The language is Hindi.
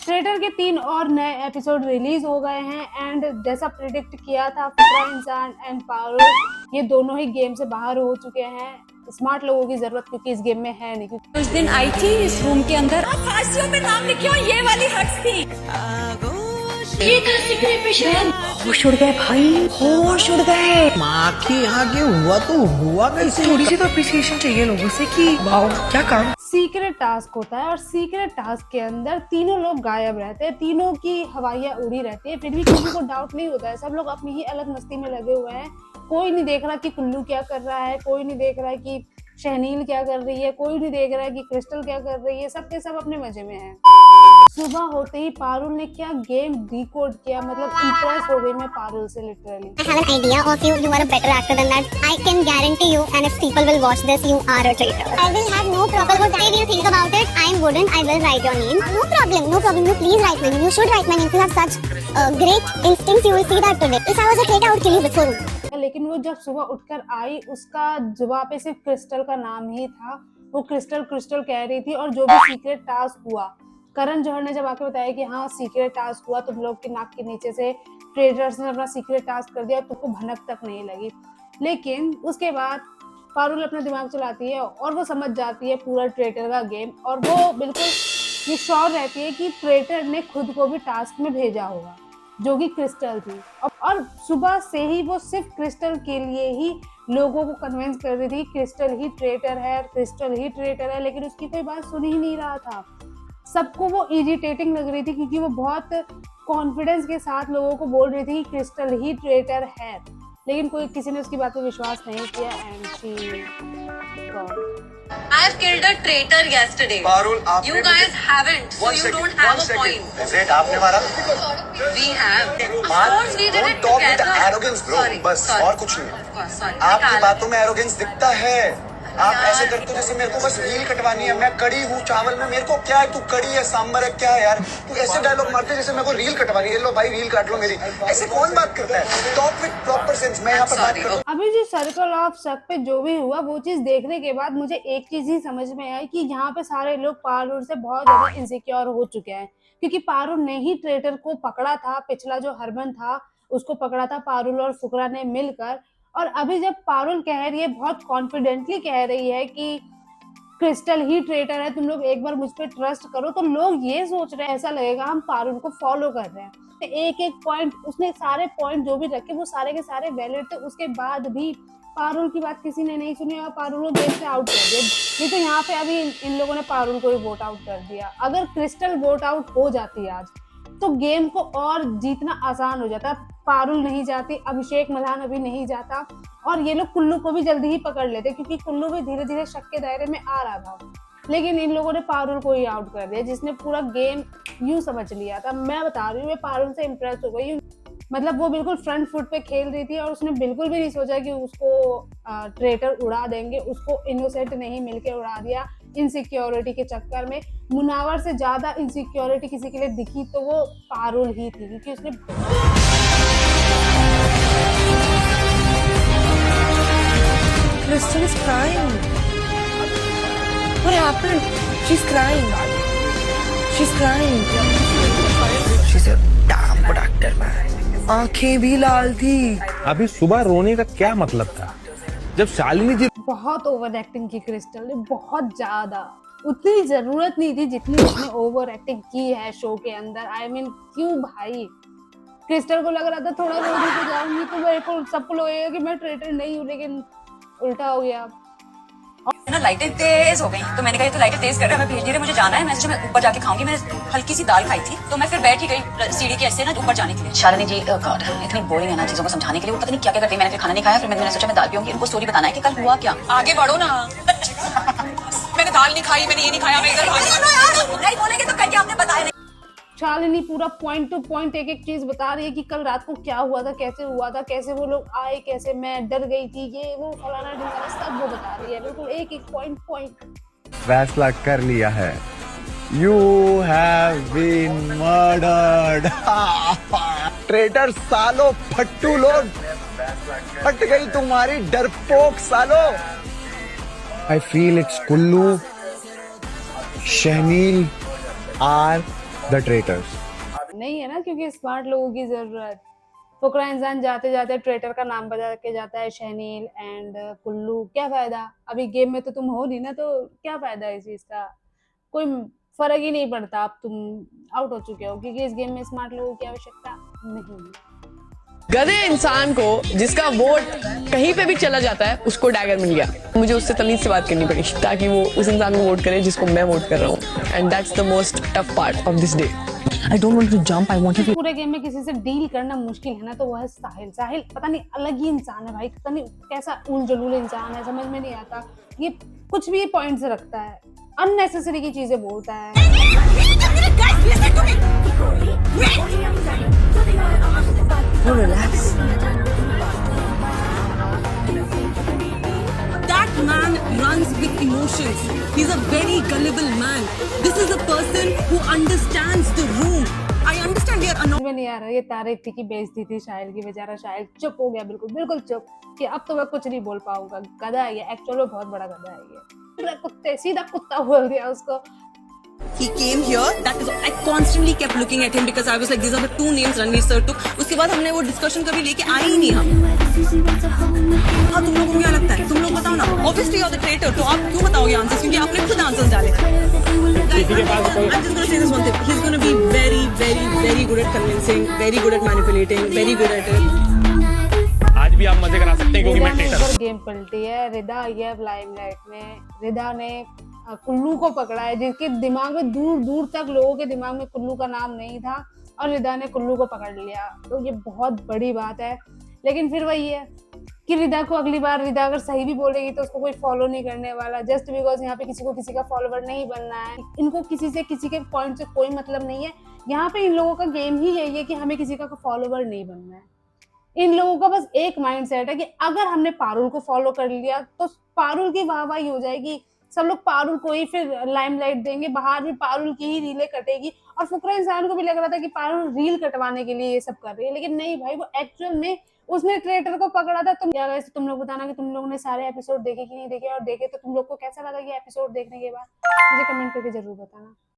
ट्रेटर के 3 और नए एपिसोड रिलीज हो गए हैं एंड जैसा प्रिडिक्ट किया था फुकरा इंसान एंड पारुल ये दोनों ही गेम से बाहर हो चुके हैं। स्मार्ट लोगों की जरूरत क्योंकि इस गेम में है नहीं। उस दिन आई थी इस रूम के अंदर फांसियों पे नाम लिखे और ये वाली हट्स थी। ये होश उड़ गए भाई, होश उड़ गए। माँ की आगे हुआ तो हुआ कैसे? थोड़ी सी तो अप्रिसिएशन चाहिए लोगों से कि वाओ क्या काम। सीक्रेट टास्क होता है और सीक्रेट टास्क के अंदर तीनों लोग गायब रहते हैं, तीनों की हवाइयाँ उड़ी रहती है, फिर भी किसी को डाउट नहीं होता है। सब लोग अपनी ही अलग मस्ती में लगे हुए हैं। कोई नहीं देख रहा कि कुल्लू क्या कर रहा है, कोई नहीं देख रहा है कि शहनील क्या कर रही है, कोई नहीं देख रहा है कि क्रिस्टल क्या कर रही है। सबके सब अपने मजे में हैं। सुबह होते ही पारुल ने क्या गेम डिकोड किया, मतलब इम्प्रेस हो गई मैं पारुल से literally. I have an idea of you. You are a better actor than that. I can guarantee you. And if people will watch this, you are a traitor. I will have no problem. What day do you think about it? I wouldn't. I will write your name. No problem. No problem. You please write my name. You should write my name. If you have such great instincts, you will see that today. If I was a traitor, I would kill you before you. लेकिन वो जब सुबह उठकर आई उसका जुबान पे सिर्फ क्रिस्टल का नाम ही था। वो क्रिस्टल क्रिस्टल कह रही थी और जो भी सीक्रेट टास्क हुआ, करण जौहर ने जब आके बताया कि हाँ सीक्रेट टास्क हुआ, तुम लोग की नाक के नीचे से ट्रेडर्स ने अपना सीक्रेट टास्क कर दिया, तुमको भनक तक नहीं लगी। लेकिन उसके बाद पारुल अपना दिमाग चलाती है और वो समझ जाती है पूरा ट्रेटर का गेम और वो बिल्कुल ये श्योर रहती है कि ट्रेटर ने खुद को भी टास्क में भेजा होगा जो कि क्रिस्टल थी। और सुबह से ही वो सिर्फ क्रिस्टल के लिए ही लोगों को कन्विंस कर रही थी क्रिस्टल ही ट्रेटर है, क्रिस्टल ही ट्रेटर है, लेकिन उसकी कोई बात सुन ही नहीं रहा था। सबको वो इरिटेटिंग लग रही थी क्योंकि वो बहुत कॉन्फिडेंस के साथ लोगों को बोल रही थी कि क्रिस्टल ही ट्रेटर है, लेकिन कोई किसी ने उसकी बात पे विश्वास नहीं किया and she I have killed a traitor yesterday. Parul, आपने You guys haven't, so you don't have a point. Is it आपने मारा? We have. Of course we did it Don't talk with together. arrogance, bro. Sorry, बस sorry. और कुछ नहीं। Of course, sorry. आपकी निकाल। बातों में एरोगेंस दिखता है। आप यार। ऐसे करते हो जैसे मेरे को बस रील कटवानी है। मैं कड़ी हूँ चावल में, मेरे को क्या है? तू कड़ी है, सांबर है, क्या है यार? तू ऐसे डायलॉग मारते जैसे मेरे को रील कटवानी है। लो भाई रील काट लो मेरी। ऐसे कौन बात करता है? Talk with proper sense. मैं यहाँ पर बात कर। अभी जो सर्कल ऑफ शक पे जो भी हुआ वो चीज देखने के बाद मुझे एक चीज ही समझ में आई कि यहाँ पे सारे लोग पारुल से बहुत ज्यादा इनसिक्योर हो चुके हैं क्योंकि पारुल ने ही ट्रेटर को पकड़ा था। पिछला जो हरमन था उसको पकड़ा था पारुल और फुकरा ने मिलकर, और अभी जब पारुल कह रही है, बहुत कॉन्फिडेंटली कह रही है कि क्रिस्टल ही ट्रेटर है, तुम लोग एक बार मुझ पे ट्रस्ट करो, तो लोग ये सोच रहे हैं ऐसा लगेगा हम पारुल को फॉलो कर रहे हैं। तो एक एक पॉइंट उसने सारे पॉइंट जो भी रखे वो सारे के सारे वैलिड थे, उसके बाद भी पारुल की बात किसी ने नहीं सुनी और पारुल को गेम से आउट कर दिया। नहीं तो यहाँ पे अभी इन लोगों ने पारुल को ही वोट आउट कर दिया। अगर क्रिस्टल वोट आउट हो जाती आज तो गेम को और जीतना आसान हो जाता। पारुल नहीं जाती, अभिषेक मल्हान अभी नहीं जाता और ये लोग कुल्लू को भी जल्दी ही पकड़ लेते क्योंकि कुल्लू भी धीरे धीरे शक के दायरे में आ रहा था। लेकिन इन लोगों ने पारुल को ही आउट कर दिया जिसने पूरा गेम यूं समझ लिया था। मैं बता रही हूँ मैं पारुल से इम्प्रेस हो गई हूँ। मतलब वो बिल्कुल फ्रंट फुट पे खेल रही थी और उसने बिल्कुल भी नहीं सोचा कि उसको ट्रेटर उड़ा देंगे। उसको इनोसेंट नहीं मिलके उड़ा दिया इनसिक्योरिटी के चक्कर में। मुनावर से ज्यादा इनसिक्योरिटी किसी के लिए दिखी तो वो पारुल ही थी क्योंकि उसने Crystal is crying. What happened? She's crying. She's crying. She's a damn good actor, man. आंखें भी लाल थी। अभी सुबह रोने का क्या मतलब था जब शालिनी जी बहुत ओवर एक्टिंग की क्रिस्टल ने, बहुत ज्यादा। उतनी जरूरत नहीं थी जितनी उसने ओवर एक्टिंग की है शो के अंदर। आई मीन क्यों भाई? क्रिस्टल को लग रहा था थोड़ा रोने को जाऊंगी तो मेरे को सबको लगेगा कि मैं ट्रेटर नहीं हूँ, लेकिन उल्टा हो गया। ना लाइटें तेज हो गई तो मैंने कहा ये तो लाइटें तेज कर रहे हैं, मैं भेज नहीं रहे, मुझे जाना है। मैं सोचा मैं ऊपर जाके खाऊंगी। मैंने हल्की सी दाल खाई थी तो मैं फिर बैठ ही गई सीढ़ी के ऐसे ना ऊपर जाने के लिए। शालिनी जी गॉड इतनी बोरिंग है ना चीजों को समझाने के लिए, वो पता नहीं क्या क्या करती है। मैंने फिर खाना नहीं खाया, फिर मैंने सोचा मैं दाल पीऊंगी, इनको स्टोरी बताना है कि कल हुआ क्या। आगे बढ़ो ना। मैंने दाल नहीं खाई, मैंने ये नहीं खाया, मैं इधर नहीं बोलेंगे तो कहिए आपने बताया नहीं। शालिनी पूरा पॉइंट टू पॉइंट एक एक चीज बता रही है कि कल रात को क्या हुआ था, कैसे हुआ था, कैसे वो लोग आए, कैसे मैं डर गई थी, ये वो फलाना ढिमकाना सब वो बता रही है। बिल्कुल एक एक पॉइंट फैसला कर लिया है। You have been murdered. Traitor सालो, फट्टू लोग, फट गई तुम्हारी डरपोक सालो। I feel it's Kullu, Shahneel are the traitors. नहीं है ना, क्योंकि स्मार्ट लोगों की जरूरत। फुकरा इंसान जाते जाते ट्रेटर का नाम बता के जाता है, शहनील एंड कुल्लू। क्या फायदा, अभी गेम में तो तुम हो नहीं ना, तो क्या फायदा इस चीज का? कोई फर्क ही नहीं पड़ता, अब तुम आउट हो चुके हो, क्योंकि इस गेम में स्मार्ट लोगों की आवश्यकता नहीं है। गधे इंसान को जिसका वोट कहीं पे भी चला जाता है उसको डैगर मिल गया। मुझे उससे तमीज से बात करनी पड़ी ताकि वो उस इंसान को वोट करे जिसको मैं वोट कर रहा हूँ। And that's the most tough part of this day. I don't want to jump, I want to. पूरे गेम में किसी से डील करना मुश्किल है ना, तो वह है साहिल। साहिल पता नहीं अलग ही इंसान है भाई, पता नहीं कैसा उल जलूल इंसान है, समझ में नहीं आता। ये कुछ भी पॉइंट से रखता है, अननेसेसरी की चीजें बोलता है। Relax. That man runs with emotions. He's a very gullible man. This is a person who understands the room. I understand they are annoyed. समझ में नहीं आ रहा, ये तारीफ थी कि बेइज्जती थी शाहिल की। बेचारा शाहिल चुप हो गया, बिल्कुल बिल्कुल चुप, कि अब तो मैं कुछ नहीं बोल पाऊंगा। गधा है ये, एक्चुअल में बहुत बड़ा गधा है ये। पूरा कुत्ते, सीधा कुत्ता बोल दिया उसको। He came here. That is. I constantly kept looking at him because I was like, these are the two names Ranveer sir took. उसके बाद हमने वो डिस्कशन कभी लेके आए ही नहीं हम। हाँ, तुम लोगों को क्या लगता है? तुम लोग बताओ ना। Obviously you're the traitor. तो आप क्यों बताओगे आंसर्स? क्योंकि आपने खुद आंसर्स डाले। I'm just gonna say this one thing. He's gonna be very, very, very good at convincing, very good at manipulating, very good at it. आज भी आप मजे करा सकते हैं क्योंकि मैं ट्रेटर हूं। गेम पलटी है। रिदा ये अब लाइमलाइट में। रिदा ने कुल्लू को पकड़ा है, जिसके दिमाग में दूर दूर तक लोगों के दिमाग में कुल्लू का नाम नहीं था, और रिदा ने कुल्लू को पकड़ लिया। तो ये बहुत बड़ी बात है। लेकिन फिर वही है कि रिदा को अगली बार, रिदा अगर सही भी बोलेगी तो उसको कोई फॉलो नहीं करने वाला, जस्ट बिकॉज यहाँ पे किसी को किसी का फॉलोवर नहीं बनना है। इनको किसी से, किसी के पॉइंट से कोई मतलब नहीं है। यहाँ पे इन लोगों का गेम ही यही है कि हमें किसी का फॉलोवर नहीं बनना है। इन लोगों का बस एक माइंड सेट है कि अगर हमने पारुल को फॉलो कर लिया तो पारुल की वाहवाही हो जाएगी, सब लोग पारुल को ही फिर लाइमलाइट देंगे, बाहर भी पारुल की ही रीलें कटेगी। और फुकरा इंसान को भी लग रहा था कि पारुल रील कटवाने के लिए ये सब कर रही है, लेकिन नहीं भाई, वो एक्चुअल में उसने ट्रेटर को पकड़ा था। तुम क्या, वैसे तुम लोग बताना कि तुम लोगों ने सारे एपिसोड देखे कि नहीं देखे, और देखे तो तुम लोग को कैसा लगा ये एपिसोड देखने के बाद, मुझे कमेंट करके जरूर बताना।